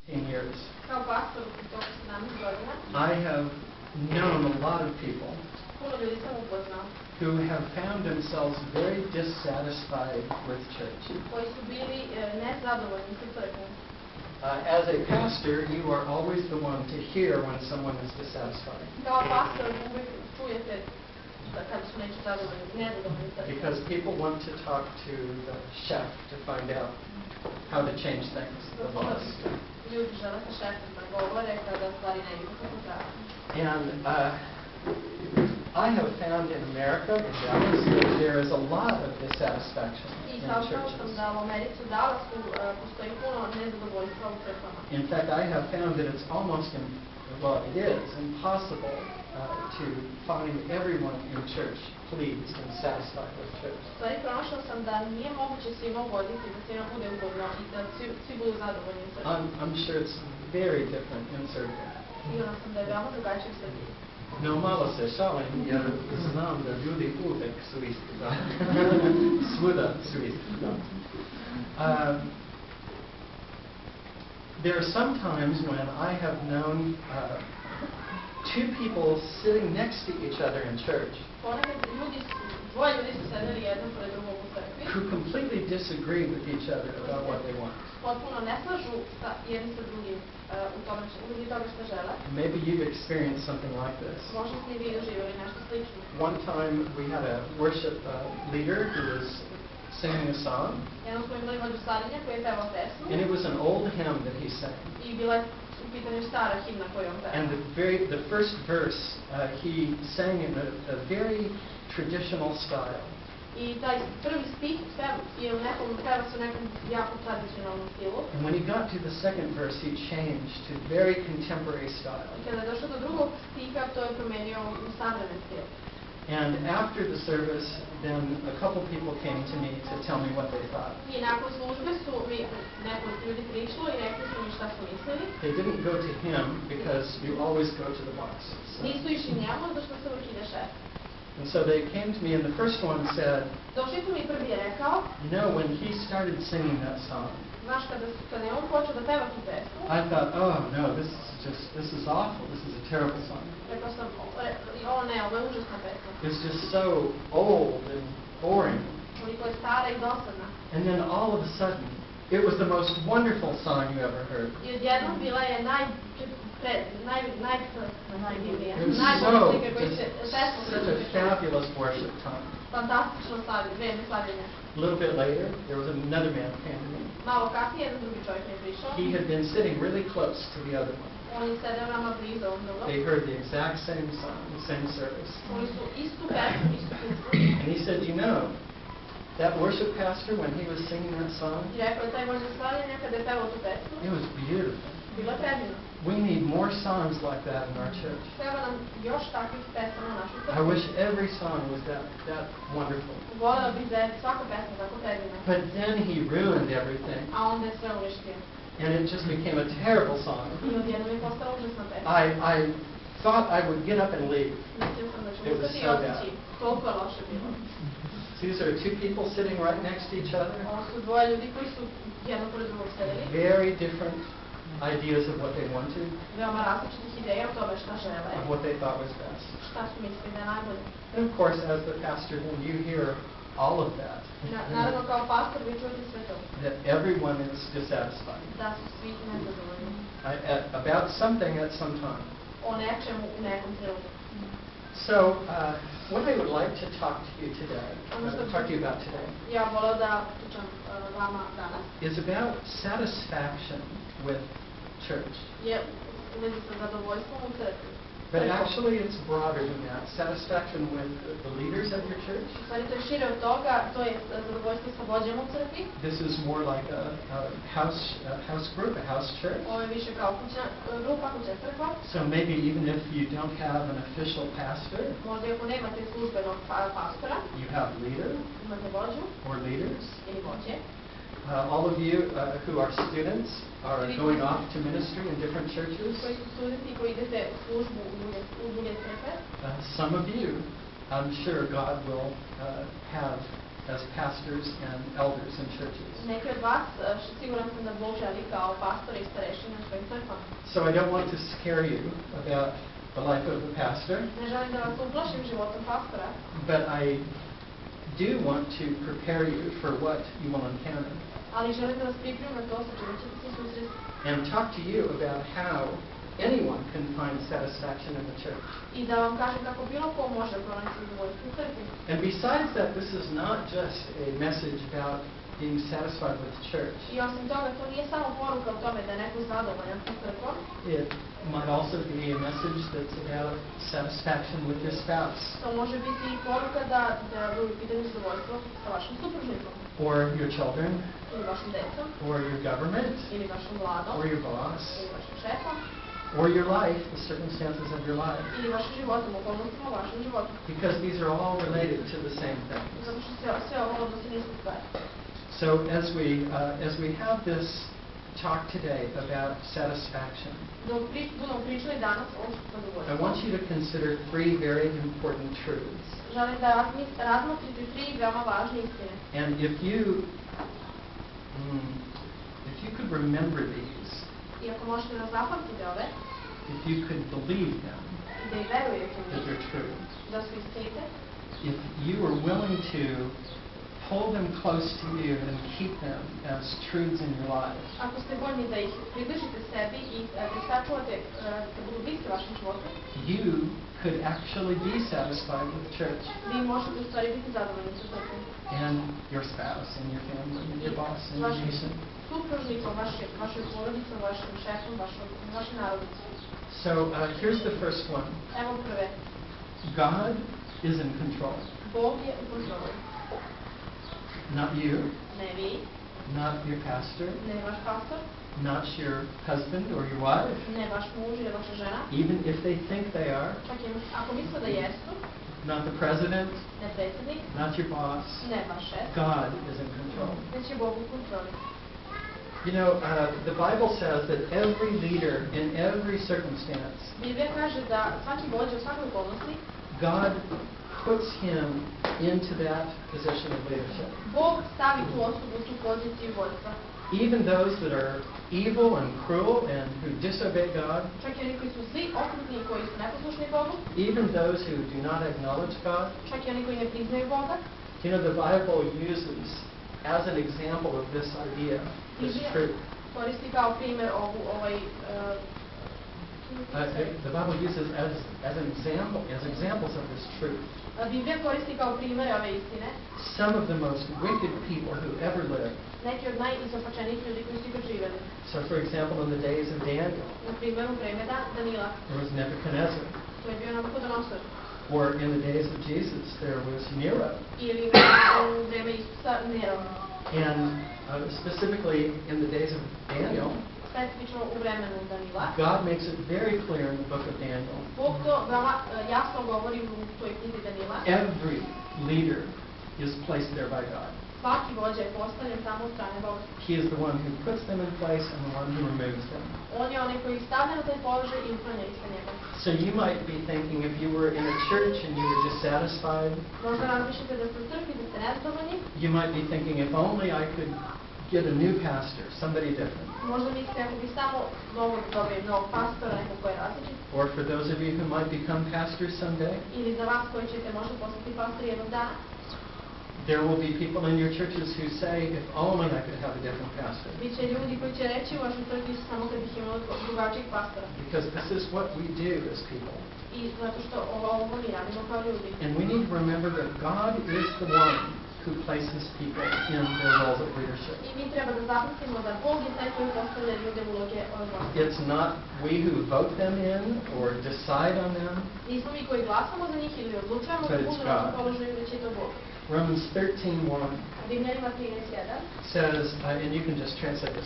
in years. Kao pastor u toku 17 godina, I have known a lot of people puno ljudi sam upoznao who have found themselves very dissatisfied with church. koji su bili nezadovoljni sa crkvom. As a pastor, you are always the one to hear when someone is dissatisfied. Kao pastor uvijek čujete da kada su neći nezadovoljni crkvom. Because people want to talk to the chef to find out how to change things, the boss. Ljudi žele sa šefom da govore kada stvari ne idu kako treba. And I have found in America, in Dallas, that there is a lot of dissatisfaction I in saznao churches. sam da u Americi u Dallasu postoji puno nezadovoljstva u crkvama. In fact, I have found that it's almost, well, it is impossible to find everyone in church pleased and satisfied with church. U stvari pronašao sam da nije moguće svima ugoditi, da svima bude ugodno i da svi budu zadovoljni u crkvi. I'm sure it's very different in Serbia. Sigurno sam da je veoma drugačije u Srbiji. No, malo se šalim, jer znam da ljudi uvek su isti, da. Svuda su isti, da. There are some times when I have known two people sitting next to each other in church Ponekad dvoje ljudi su sedeli jedan pored drugog u crkvi, who completely disagree with each other about what they want. potpuno ne slažu jedni sa drugim u toga što žele. Maybe you've experienced something like this. Možda ste i vi doživjeli nešto slično. One time we had a worship leader who was singing a song, Jednom smo imali vođu slavenja koji je pevao pesmu and it was an old hymn that he sang. i bila je u pitanju stara himna koju on peva. And the first verse he sang in a very traditional style. I taj prvi stih je u nekom peva se u nekom jako tradicionalnom stilu. And when he got to the second verse, he changed to very contemporary style. I kada je došao do drugog stiha, to je promenio u savremen stil. And after the service, then a couple people came to me to tell me what they thought. I nakon službe su mi nekoliko ljudi prišlo i rekli su mi šta su mislili. They didn't go to him because you always go to the boss. So. Nisu išli njemu, zašto se uvijek ide šef. And so they came to me, and the first one said, Došli su mi prvi je rekao, you know, when he started singing that song, znaš kada je on počeo da peva tu pesmu, I thought, oh no, this is awful. This is a terrible song. rekao sam, ovo ne, ovo je užasna pesma. It's just so old and boring. Koliko je stara i dosadna. And then all of a sudden, it was the most wonderful song you ever heard. I odjednom bila je najdivnija, najbolja slika koji se pesma Such a fabulous worship time. fantastično vreme slavljenja. A little bit later, there was another man who came to me. Malo kasnije, jedan drugi čovjek mi je prišao. He had been sitting really close to the other one. On je sedeo nama blizu ovom drugom. They heard the exact same song, the same service. Čuli su istu pesmu, istu pesmu. And he said, you know, that worship pastor, when he was singing that song, I rekao je taj vođa slavljenja kada je pevao tu pesmu, it was beautiful. bilo je predivno. We need more songs like that in our church. Treba nam još takvih pesama u našoj I crkvi. wish every song was that wonderful. Voljela bih da je svaka pesma tako predivna. But then he ruined everything. A onda je sve uništio. And it just became a terrible song. I odjednom je postala užasna pesma. I thought I would get up and leave. Mislio sam da ću It was ustati i so otići. Toliko je loše bilo. These are two people sitting right next to each other. Ovo su dvoje ljudi koji su jedan pored drugog sedeli. Very different ideas of what they wanted, Veoma različitih ideja o tome šta žele. of what they thought was best. Šta su mislili da je najbolje. And of course, as the pastor, then you hear all of that. Naravno, kao pastor vi čujete sve to. That everyone is dissatisfied Da su svi nezadovoljni. About something at some time. O nečemu u nekom trenutku. So, what I would like to talk to you today, about today, Ja voleo da pričam vama danas. is about satisfaction with church. Je u vezi sa zadovoljstvom u crkvi. But actually, it's broader than that. Satisfaction with the leaders of your church. U stvari to je šire od toga, to je zadovoljstvo sa vođama u crkvi. This is more like a house group, a house church. Ovo je više kao kućna grupa, kućna crkva. So maybe even if you don't have an official pastor, Možda i ako nemate službenog pastora, you have leader imate vođu or leaders. ili vođe. All of you who are students are going off to ministry in different churches. Koji su studenti koji idete u službu u druge crkve. Some of you, I'm sure God will have as pastors and elders in churches. Neki od vas, siguran sam da Bog želi kao pastori i starešine u svojim crkvama. So I don't want to scare you about the life of the pastor, Ne želim da vas uplašim životom pastora, but I do want to prepare you for what you will encounter ali želim da vas pripremim na to sa čime ćete se susresti and talk to you about how anyone can find satisfaction in the church. i da vam kažem kako bilo ko može pronaći zadovoljstvo u crkvi. And besides that, this is not just a message about being satisfied with the church. I osim toga, to nije samo poruka o tome da je neko zadovoljan sa crkvom, It might also be a message that's about satisfaction with your spouse to može biti i poruka da je u pitanju zadovoljstvo sa vašim supružnikom, or your children ili vašim decom, or your government ili vašom vladom, or your boss ili vašim šefom, or your life, the circumstances of your life. ili vašim životom, okolnostima u vašem životu. Because these are all related to the same thing. Zato što sve ovo odnosi na istu stvar. So as we have this talk today about satisfaction, Dok budemo pričali danas o I zadovoljstvu, want you to consider three very important truths. želim da razmotrite 3 veoma važne istine. And if you could remember these, I ako možete da zapamtite ove, if you could believe them, i da i verujete u that njih, they're true, da su istinite, if you are willing to pull them close to you and keep them as truths in your life, ako ste voljni da ih približite sebi i da ih sačuvate da budu bliske vašem životu, you could actually be satisfied with church vi možete u stvari biti zadovoljni sa crkvom. and your spouse and your family and your boss and S your vašim nation. supružnikom, vašoj porodicom, vašim šefom, vašim narodom. So here's the first one. Evo prve. God is in control. Bog je u kontroli. Not you, Ne vi, not your pastor, ne vaš pastor, not your husband or your wife, ne vaš muž ili vaša žena, even if they think they are, čak i ako misle da jesu, not the president, ne predsjednik, not your boss. ne vaš šef, God is in control. već je Bog u kontroli. You know, the Bible says that every leader in every circumstance, Biblija kaže da svaki vođa u svakoj okolnosti, God puts him into that position of leadership. Bog stavi tu osobu u tu poziciju vođstva. Even those that are evil and cruel and who disobey God, Čak i oni koji su zli, okrutni i koji su neposlušni Bogu, even those who do not acknowledge God. čak i oni koji ne priznaju Boga. You know, the Bible uses as an example of this idea, this Biblija truth. koristi kao primjer The Bible uses as examples of this truth. Biblija koristi kao primjer ove istine Some of the most wicked people who ever lived. neki od najizopačenijih ljudi koji su ikad živjeli. So, for example, in the days of Daniel, Na primjer, u vreme Danila, there was Nebuchadnezzar. to je bio Nabucodonosor. Or in the days of Jesus, there was Nero. Ili u vreme Isusa Neron. And specifically in the days of Daniel, Specifično u vremenu Danila. God makes it very clear in the book of Daniel. Bog to veoma jasno govori u toj knjizi Danila. Every leader is placed there by God. Svaki vođa je postavljen tamo od strane Boga. He is the one who puts them in place and the one who removes them. On je onaj koji ih stavlja na taj položaj i uklanja ih sa njega. So you might be thinking, if you were in a church and you were dissatisfied, Možda razmišljate da ste u crkvi, da ste nezadovoljni. you might be thinking, if only I could get a new pastor, somebody different. Možda mislite ako bi samo mogli da dobijem novog pastora, nekog koji je različit. Or for those of you who might become pastors someday, Ili za vas koji ćete možda postati pastor jednog dana. there will be people in your churches who say, if only I could have a different pastor. Biće ljudi koji će reći u vašoj crkvi samo kad bih imao drugačijeg pastora. Because this is what we do as people. I zato što ovo mi radimo kao ljudi. And we need to remember that God is the one who places people in their roles of leadership. I mi treba da zapamtimo da Bog je taj koji postavlja ljude u uloge vlasti. It's not we who vote them in or decide on them. Nismo mi koji glasamo za njih ili odlučujemo But da it's budu na tom God. položaju, već je to Bog. Romans 13:1 Rimljanima 13:1 says, and you can just translate this